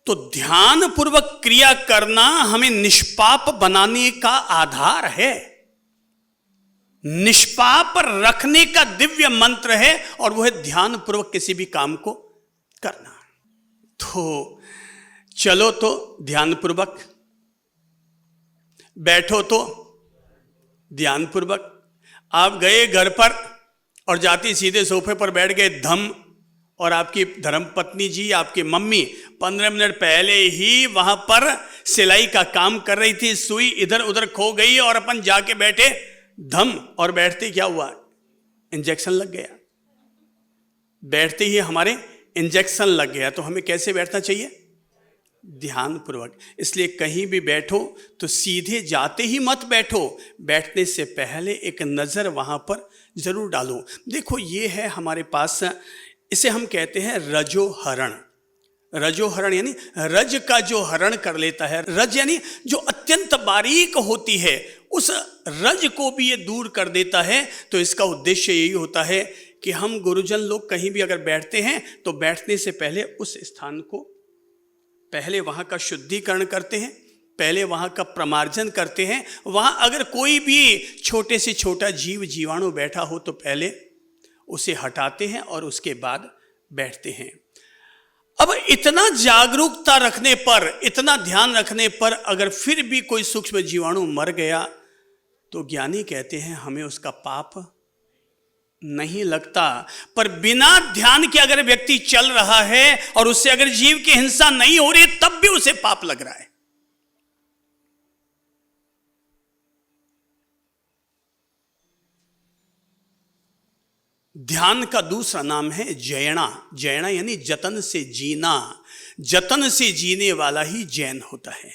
तो ध्यान पूर्वक क्रिया करना हमें निष्पाप बनाने का आधार है, निष्पाप रखने का दिव्य मंत्र है, और वह है ध्यान पूर्वक किसी भी काम को करना। तो चलो तो ध्यान पूर्वक, बैठो तो ध्यान पूर्वक। आप गए घर पर और जाते सीधे सोफे पर बैठ गए धम, और आपकी धर्मपत्नी जी, आपकी मम्मी 15 मिनट पहले ही वहां पर सिलाई का काम कर रही थी, सुई इधर उधर खो गई और अपन जाके बैठे धम, और बैठते क्या हुआ? इंजेक्शन लग गया। बैठते ही हमारे इंजेक्शन लग गया। तो हमें कैसे बैठना चाहिए? ध्यान पूर्वक। इसलिए कहीं भी बैठो तो सीधे जाते ही मत बैठो, बैठने से पहले एक नजर वहां पर जरूर डालो। देखो, ये है हमारे पास, इसे हम कहते हैं रजोहरण। रजोहरण यानी रज का जो हरण कर लेता है। रज यानी जो अत्यंत बारीक होती है, उस रज को भी ये दूर कर देता है। तो इसका उद्देश्य यही होता है कि हम गुरुजन लोग कहीं भी अगर बैठते हैं तो बैठने से पहले उस स्थान को, पहले वहां का शुद्धिकरण करते हैं, पहले वहां का प्रमार्जन करते हैं। वहां अगर कोई भी छोटे से छोटा जीव जीवाणु बैठा हो तो पहले उसे हटाते हैं और उसके बाद बैठते हैं। अब इतना जागरूकता रखने पर, इतना ध्यान रखने पर अगर फिर भी कोई सूक्ष्म जीवाणु मर गया तो ज्ञानी कहते हैं हमें उसका पाप नहीं लगता। पर बिना ध्यान के अगर व्यक्ति चल रहा है और उससे अगर जीव की हिंसा नहीं हो रही तब भी उसे पाप लग रहा है। ध्यान का दूसरा नाम है जैना। जैना यानी जतन से जीना। जतन से जीने वाला ही जैन होता है।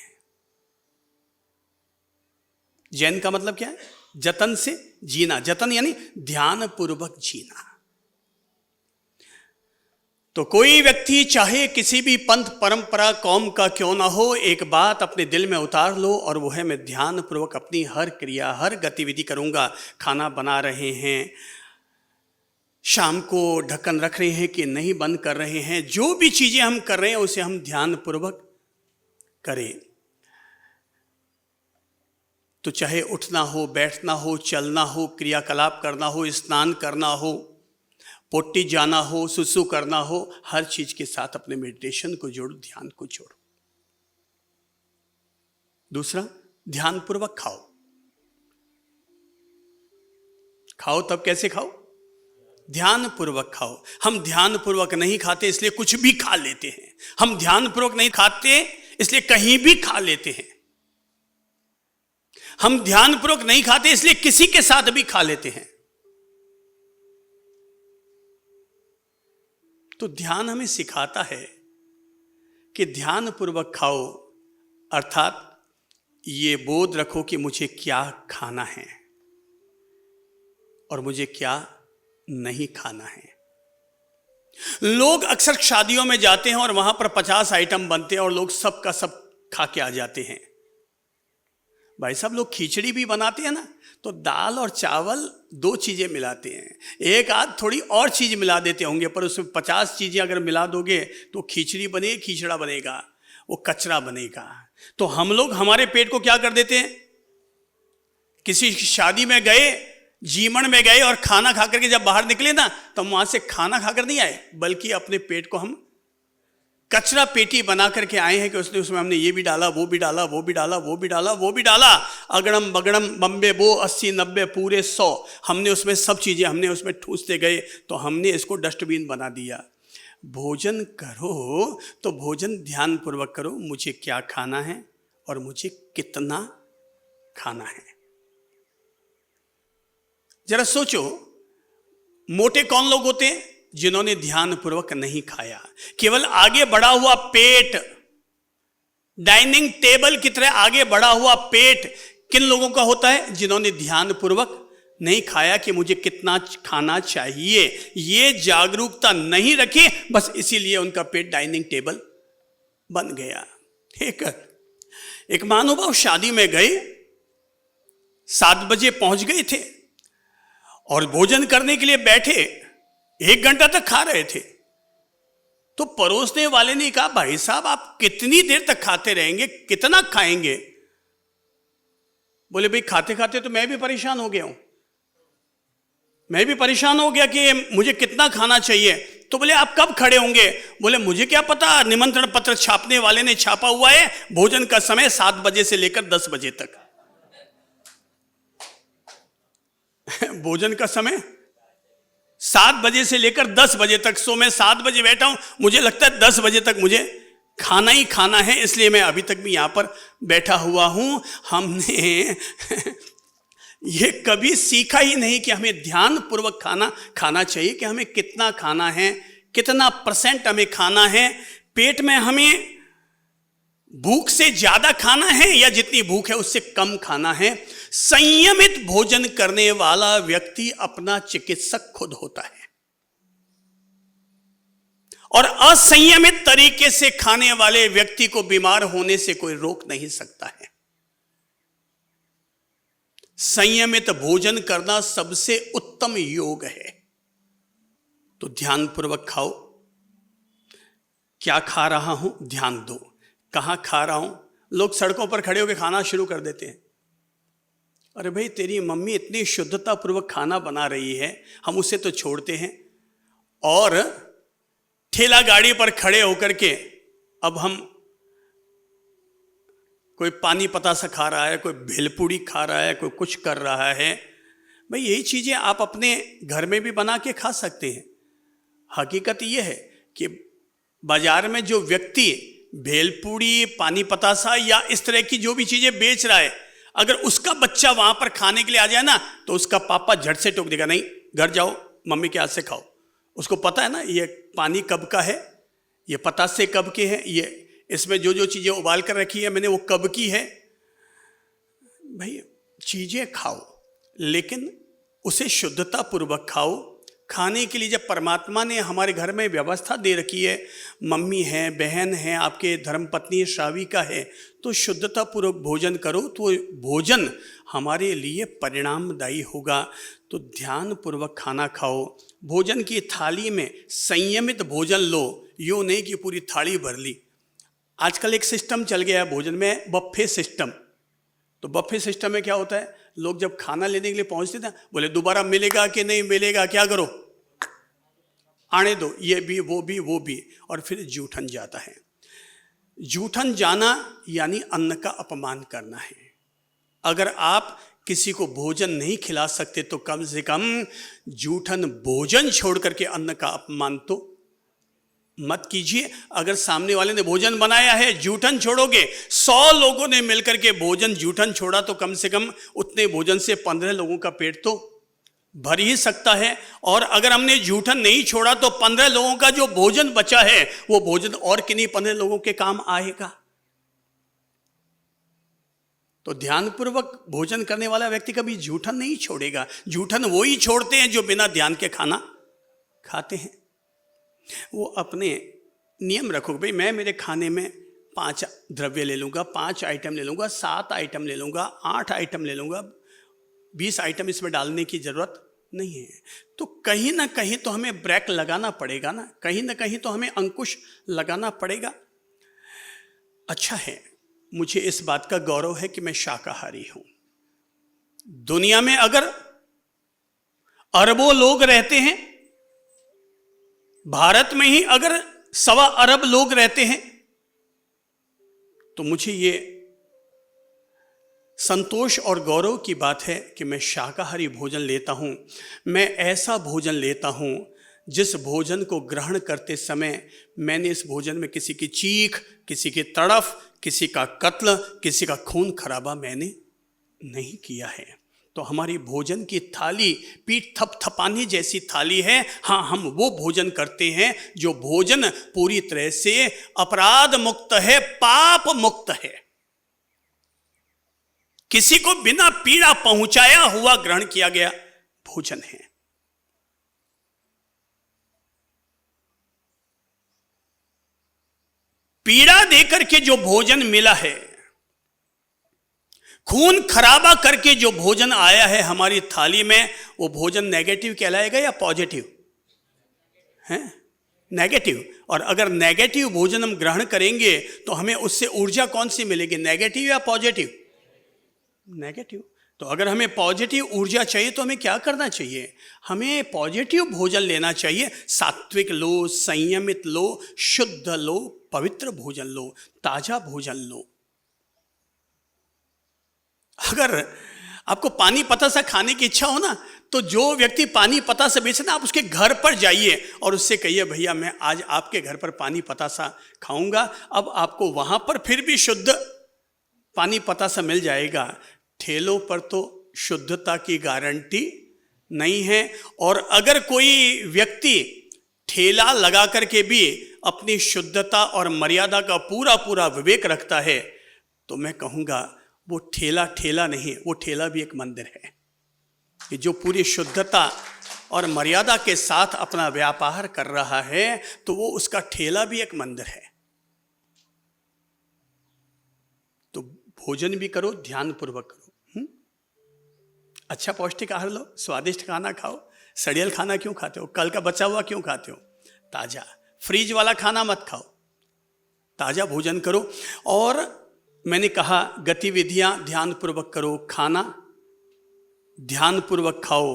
जैन का मतलब क्या है? जतन से जीना। जतन यानी ध्यान पूर्वक जीना। तो कोई व्यक्ति चाहे किसी भी पंथ परंपरा कौम का क्यों ना हो, एक बात अपने दिल में उतार लो और वो है मैं ध्यान पूर्वक अपनी हर क्रिया, हर गतिविधि करूंगा। खाना बना रहे हैं, शाम को ढक्कन रख रहे हैं कि नहीं बंद कर रहे हैं, जो भी चीजें हम कर रहे हैं उसे हम ध्यान पूर्वक करें। तो चाहे उठना हो, बैठना हो, चलना हो, क्रियाकलाप करना हो, स्नान करना हो, पोटी जाना हो, सुसु करना हो, हर चीज के साथ अपने मेडिटेशन को जोड़ो, ध्यान को जोड़ो। दूसरा, ध्यानपूर्वक खाओ। खाओ तब कैसे खाओ? ध्यानपूर्वक खाओ। हम ध्यानपूर्वक नहीं खाते इसलिए कुछ भी खा लेते हैं। हम ध्यानपूर्वक नहीं खाते इसलिए कहीं भी खा लेते हैं। हम ध्यानपूर्वक नहीं खाते इसलिए किसी के साथ भी खा लेते हैं। तो ध्यान हमें सिखाता है कि ध्यानपूर्वक खाओ, अर्थात ये बोध रखो कि मुझे क्या खाना है और मुझे क्या नहीं खाना है। लोग अक्सर शादियों में जाते हैं और वहां पर 50 आइटम बनते हैं और लोग सब का सब खा के आ जाते हैं। भाई साहब, लोग खिचड़ी भी बनाते हैं ना, तो दाल और चावल 2 चीजें मिलाते हैं, एक आध थोड़ी और चीज मिला देते होंगे, पर उसमें 50 चीजें अगर मिला दोगे तो खिचड़ी बनेगी, खिचड़ा बनेगा, वो कचरा बनेगा। तो हम लोग हमारे पेट को क्या कर देते हैं, किसी शादी में गए, जीवन में गए और खाना खा करके जब बाहर निकले ना, तो वहां से खाना खाकर नहीं आए, बल्कि अपने पेट को हम कचरा पेटी बना करके आए हैं कि उसमें हमने ये भी डाला, वो भी डाला, वो भी डाला, वो भी डाला, वो भी डाला, अगड़म बगड़म बम्बे बो 80 90 पूरे 100, हमने उसमें सब चीजें हमने उसमें ठूसते गए, तो हमने इसको डस्टबिन बना दिया। भोजन करो तो भोजन ध्यानपूर्वक करो, मुझे क्या खाना है और मुझे कितना खाना है। जरा सोचो, मोटे कौन लोग होते हैं? जिन्होंने ध्यानपूर्वक नहीं खाया, केवल आगे बढ़ा हुआ पेट, डाइनिंग टेबल की तरह आगे बढ़ा हुआ पेट किन लोगों का होता है? जिन्होंने ध्यानपूर्वक नहीं खाया कि मुझे कितना खाना चाहिए, ये जागरूकता नहीं रखी, बस इसीलिए उनका पेट डाइनिंग टेबल बन गया। एक महानुभाव शादी में गए, 7 बजे पहुंच गए थे और भोजन करने के लिए बैठे, 1 घंटा तक खा रहे थे। तो परोसने वाले ने कहा, भाई साहब आप कितनी देर तक खाते रहेंगे, कितना खाएंगे? बोले, भाई खाते खाते तो मैं भी परेशान हो गया हूं, मैं भी परेशान हो गया कि मुझे कितना खाना चाहिए। तो बोले, आप कब खड़े होंगे? बोले, मुझे क्या पता, निमंत्रण पत्र छापने वाले ने छापा हुआ है, भोजन का समय 7 बजे से लेकर 10 बजे तक। भोजन का समय 7 बजे से लेकर 10 बजे तक। सो मैं 7 बजे बैठा हूं, मुझे लगता है 10 बजे तक मुझे खाना ही खाना है, इसलिए मैं अभी तक भी यहां पर बैठा हुआ हूं। हमने ये कभी सीखा ही नहीं कि हमें ध्यानपूर्वक खाना चाहिए, कि हमें कितना खाना है, कितना % हमें खाना है, पेट में हमें भूख से ज्यादा खाना है या जितनी भूख है उससे कम खाना है। संयमित भोजन करने वाला व्यक्ति अपना चिकित्सक खुद होता है, और असंयमित तरीके से खाने वाले व्यक्ति को बीमार होने से कोई रोक नहीं सकता है। संयमित भोजन करना सबसे उत्तम योग है। तो ध्यानपूर्वक खाओ। क्या खा रहा हूं, ध्यान दो। कहां खा रहा हूं? लोग सड़कों पर खड़े होकर खाना शुरू कर देते हैं। अरे भाई, तेरी मम्मी इतनी शुद्धता पूर्वक खाना बना रही है, हम उसे तो छोड़ते हैं, और ठेला गाड़ी पर खड़े होकर के अब हम कोई पानी पतासा खा रहा है, कोई भेलपूड़ी खा रहा है, कोई कुछ कर रहा है। भाई, यही चीजें आप अपने घर में भी बना के खा सकते हैं। हकीकत यह है कि बाजार में जो व्यक्ति भेलपूड़ी, पानी पतासा या इस तरह की जो भी चीजें बेच रहा है, अगर उसका बच्चा वहां पर खाने के लिए आ जाए ना, तो उसका पापा झट से टोक देगा, नहीं, घर जाओ, मम्मी के हाथ से खाओ। उसको पता है ना, ये पानी कब का है, ये पतासे कब के हैं, ये इसमें जो जो चीजें उबाल कर रखी है मैंने, वो कब की है। भाई, चीजें खाओ, लेकिन उसे शुद्धता पूर्वक खाओ। खाने के लिए जब परमात्मा ने हमारे घर में व्यवस्था दे रखी है, मम्मी है, बहन है, आपके धर्मपत्नी श्राविका है, तो शुद्धता पूर्वक भोजन करो, तो भोजन हमारे लिए परिणामदायी होगा। तो ध्यान पूर्वक खाना खाओ। भोजन की थाली में संयमित भोजन लो, यो नहीं कि पूरी थाली भर ली। आजकल एक सिस्टम चल गया है भोजन में, बफे सिस्टम। तो बफे सिस्टम में क्या होता है, लोग जब खाना लेने के लिए पहुंचते थे बोले दोबारा मिलेगा कि नहीं मिलेगा, क्या करो, आने दो, ये भी वो भी वो भी, और फिर जूठन जाता है। जूठन जाना यानी अन्न का अपमान करना है। अगर आप किसी को भोजन नहीं खिला सकते तो कम से कम जूठन भोजन छोड़ करके अन्न का अपमान तो मत कीजिए। अगर सामने वाले ने भोजन बनाया है, जूठन छोड़ोगे, 100 लोगों ने मिलकर के भोजन जूठन छोड़ा तो कम से कम उतने भोजन से 15 लोगों का पेट तो भर ही सकता है। और अगर हमने जूठन नहीं छोड़ा तो 15 लोगों का जो भोजन बचा है वो भोजन और किन्हीं 15 लोगों के काम आएगा। तो ध्यानपूर्वक भोजन करने वाला व्यक्ति कभी जूठन नहीं छोड़ेगा। जूठन वो ही छोड़ते हैं जो बिना ध्यान के खाना खाते हैं। वो अपने नियम रखो, भाई मैं मेरे खाने में 5 द्रव्य ले लूँगा, 5 आइटम ले लूँगा, 7 आइटम ले लूँगा, 8 आइटम ले लूँगा, 20 आइटम इसमें डालने की ज़रूरत नहीं है। तो कहीं ना कहीं तो हमें ब्रेक लगाना पड़ेगा ना, कहीं ना कहीं तो हमें अंकुश लगाना पड़ेगा। अच्छा है, मुझे इस बात का गौरव है कि मैं शाकाहारी हूँ। दुनिया में अगर अरबों लोग रहते हैं, भारत में ही अगर 1.25 अरब लोग रहते हैं, तो मुझे ये संतोष और गौरव की बात है कि मैं शाकाहारी भोजन लेता हूँ। मैं ऐसा भोजन लेता हूँ जिस भोजन को ग्रहण करते समय मैंने इस भोजन में किसी की चीख, किसी की तड़फ, किसी का कत्ल, किसी का खून खराबा मैंने नहीं किया है। तो हमारी भोजन की थाली पीठ थपथपाने जैसी थाली है। हाँ, हम वो भोजन करते हैं जो भोजन पूरी तरह से अपराध मुक्त है, पाप मुक्त है, किसी को बिना पीड़ा पहुंचाया हुआ ग्रहण किया गया भोजन है। पीड़ा देकर के जो भोजन मिला है, खून खराबा करके जो भोजन आया है हमारी थाली में, वो भोजन नेगेटिव कहलाएगा या पॉजिटिव है? नेगेटिव। और अगर नेगेटिव भोजन हम ग्रहण करेंगे तो हमें उससे ऊर्जा कौन सी मिलेगी, नेगेटिव या पॉजिटिव? नेगेटिव। तो अगर हमें पॉजिटिव ऊर्जा चाहिए तो हमें क्या करना चाहिए? हमें पॉजिटिव भोजन लेना चाहिए। सात्विक लो, संयमित लो, शुद्ध लो, पवित्र भोजन लो, ताजा भोजन लो। अगर आपको पानी पता सा खाने की इच्छा हो ना, तो जो व्यक्ति पानी पता से बेचे ना, आप उसके घर पर जाइए और उससे कहिए भैया मैं आज आपके घर पर पानी पता सा खाऊंगा। अब आपको वहां पर फिर भी शुद्ध पानी पता सा मिल जाएगा। ठेलों पर तो शुद्धता की गारंटी नहीं है। और अगर कोई व्यक्ति ठेला लगा करके भी अपनी शुद्धता और मर्यादा का पूरा पूरा विवेक रखता है, तो मैं कहूँगा वो ठेला ठेला नहीं, वो ठेला भी एक मंदिर है कि जो पूरी शुद्धता और मर्यादा के साथ अपना व्यापार कर रहा है, तो वो उसका ठेला भी एक मंदिर है। तो भोजन भी करो, ध्यानपूर्वक करो। अच्छा पौष्टिक आहार लो, स्वादिष्ट खाना खाओ। सड़ियल खाना क्यों खाते हो? कल का बचा हुआ क्यों खाते हो? ताजा, फ्रीज वाला खाना मत खाओ, ताजा भोजन करो। और मैंने कहा गतिविधियां ध्यानपूर्वक करो, खाना ध्यानपूर्वक खाओ।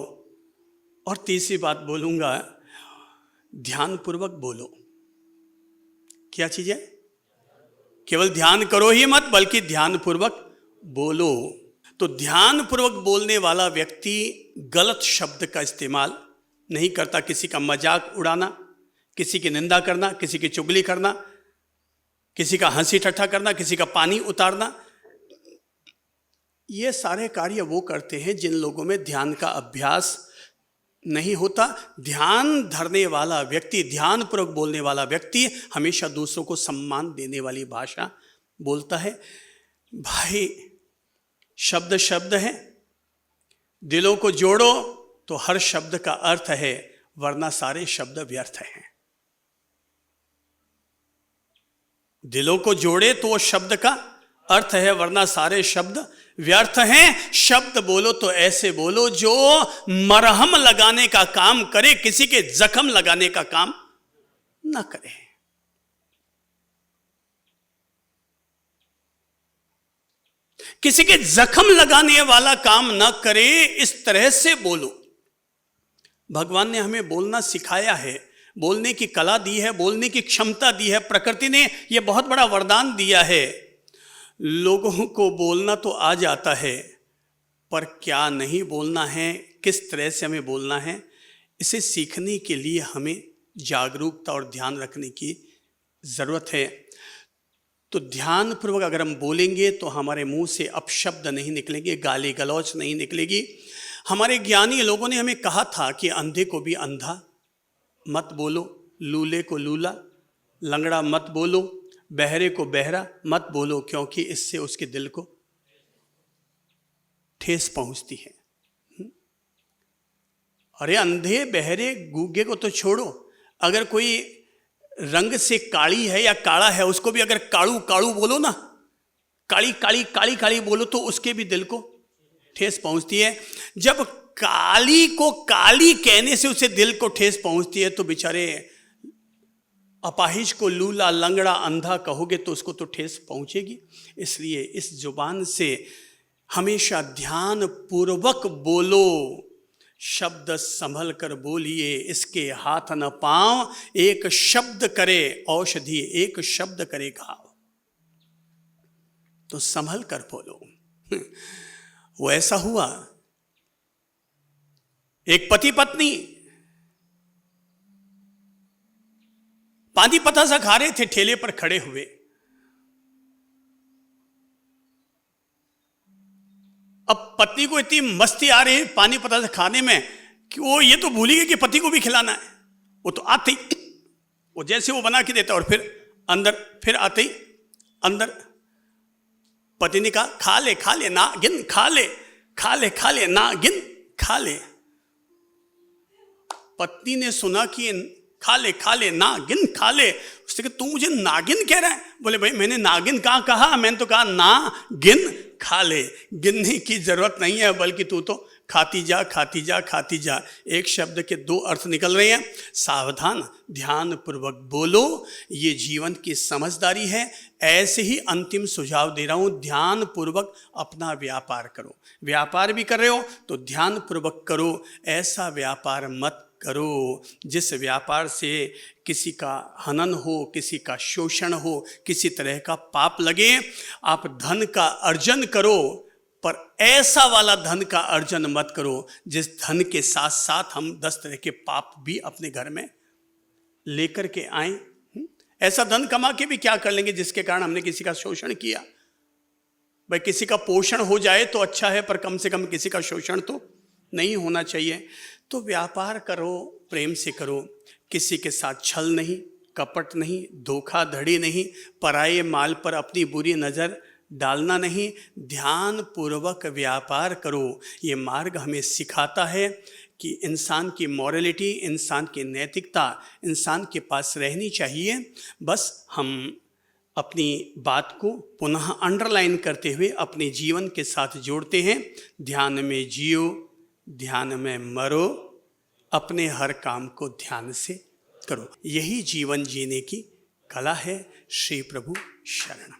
और तीसरी बात बोलूंगा, ध्यानपूर्वक बोलो। क्या चीज है? केवल ध्यान करो ही मत, बल्कि ध्यानपूर्वक बोलो। तो ध्यानपूर्वक बोलने वाला व्यक्ति गलत शब्द का इस्तेमाल नहीं करता। किसी का मजाक उड़ाना, किसी की निंदा करना, किसी की चुगली करना, किसी का हंसी ठट्ठा करना, किसी का पानी उतारना, ये सारे कार्य वो करते हैं जिन लोगों में ध्यान का अभ्यास नहीं होता। ध्यान धरने वाला व्यक्ति, ध्यानपूर्वक बोलने वाला व्यक्ति हमेशा दूसरों को सम्मान देने वाली भाषा बोलता है। भाई, शब्द शब्द है, दिलों को जोड़ो तो हर शब्द का अर्थ है, वरना सारे शब्द व्यर्थ हैं। दिलों को जोड़े तो वो शब्द का अर्थ है, वरना सारे शब्द व्यर्थ हैं। शब्द बोलो तो ऐसे बोलो जो मरहम लगाने का काम करे, किसी के जख्म लगाने का काम ना करे। किसी के जख्म लगाने वाला काम न करे, इस तरह से बोलो। भगवान ने हमें बोलना सिखाया है, बोलने की कला दी है, बोलने की क्षमता दी है। प्रकृति ने यह बहुत बड़ा वरदान दिया है। लोगों को बोलना तो आ जाता है, पर क्या नहीं बोलना है, किस तरह से हमें बोलना है, इसे सीखने के लिए हमें जागरूकता और ध्यान रखने की ज़रूरत है। तो ध्यानपूर्वक अगर हम बोलेंगे तो हमारे मुंह से अपशब्द नहीं निकलेंगे, गाली गलौच नहीं निकलेगी। हमारे ज्ञानी लोगों ने हमें कहा था कि अंधे को भी अंधा मत बोलो, लूले को लूला, लंगड़ा मत बोलो, बहरे को बहरा मत बोलो, क्योंकि इससे उसके दिल को ठेस पहुंचती है। अरे अंधे बहरे गूंगे को तो छोड़ो, अगर कोई रंग से काली है या काला है, उसको भी अगर काड़ू काड़ू बोलो ना, काली काली काली काली बोलो, तो उसके भी दिल को ठेस पहुंचती है। जब काली को काली कहने से उसे दिल को ठेस पहुंचती है, तो बेचारे अपाहिज को लूला लंगड़ा अंधा कहोगे तो उसको तो ठेस पहुंचेगी। इसलिए इस जुबान से हमेशा ध्यान पूर्वक बोलो, शब्द संभल कर बोलिए, इसके हाथ न पांव, एक शब्द करे औषधि, एक शब्द करे घाव। तो संभल कर बोलो। वो ऐसा हुआ, एक पति पत्नी पानी पतासा खा रहे थे, ठेले पर खड़े हुए। अब पत्नी को इतनी मस्ती आ रही है पानी पतासा खाने में कि वो ये तो भूल ही गई कि पति को भी खिलाना है। वो तो आते ही वो जैसे वो बना के देता और फिर अंदर, फिर आते ही अंदर पति ने कहा खा ले ना गिन, खा ले ना गिन, खा ले। पत्नी ने सुना कि खा ले ना गिन, खा ले। उसने कहा तू मुझे नागिन कह रहा है? बोले भाई मैंने नागिन कहाँ कहा, मैंने तो कहा ना गिन खा ले। गिनने की जरूरत नहीं है, बल्कि तू तो खाती जा खाती जा खाती जा। एक शब्द के दो अर्थ निकल रहे हैं। सावधान, ध्यान पूर्वक बोलो, ये जीवन की समझदारी है। ऐसे ही अंतिम सुझाव दे रहा हूँ, ध्यान पूर्वक अपना व्यापार करो। व्यापार भी कर रहे हो तो ध्यान पूर्वक करो, ऐसा व्यापार मत करो जिस व्यापार से किसी का हनन हो, किसी का शोषण हो, किसी तरह का पाप लगे। आप धन का अर्जन करो, पर ऐसा वाला धन का अर्जन मत करो जिस धन के साथ साथ हम 10 तरह के पाप भी अपने घर में लेकर के आए। ऐसा धन कमा के भी क्या कर लेंगे जिसके कारण हमने किसी का शोषण किया। भाई किसी का पोषण हो जाए तो अच्छा है, पर कम से कम किसी का शोषण तो नहीं होना चाहिए। तो व्यापार करो, प्रेम से करो, किसी के साथ छल नहीं, कपट नहीं, धोखाधड़ी नहीं, पराये माल पर अपनी बुरी नज़र डालना नहीं। ध्यान पूर्वक व्यापार करो। ये मार्ग हमें सिखाता है कि इंसान की मॉरलिटी, इंसान की नैतिकता इंसान के पास रहनी चाहिए। बस हम अपनी बात को पुनः अंडरलाइन करते हुए अपने जीवन के साथ जोड़ते हैं। ध्यान में जियो, ध्यान में मरो, अपने हर काम को ध्यान से करो। यही जीवन जीने की कला है। श्री प्रभु शरण।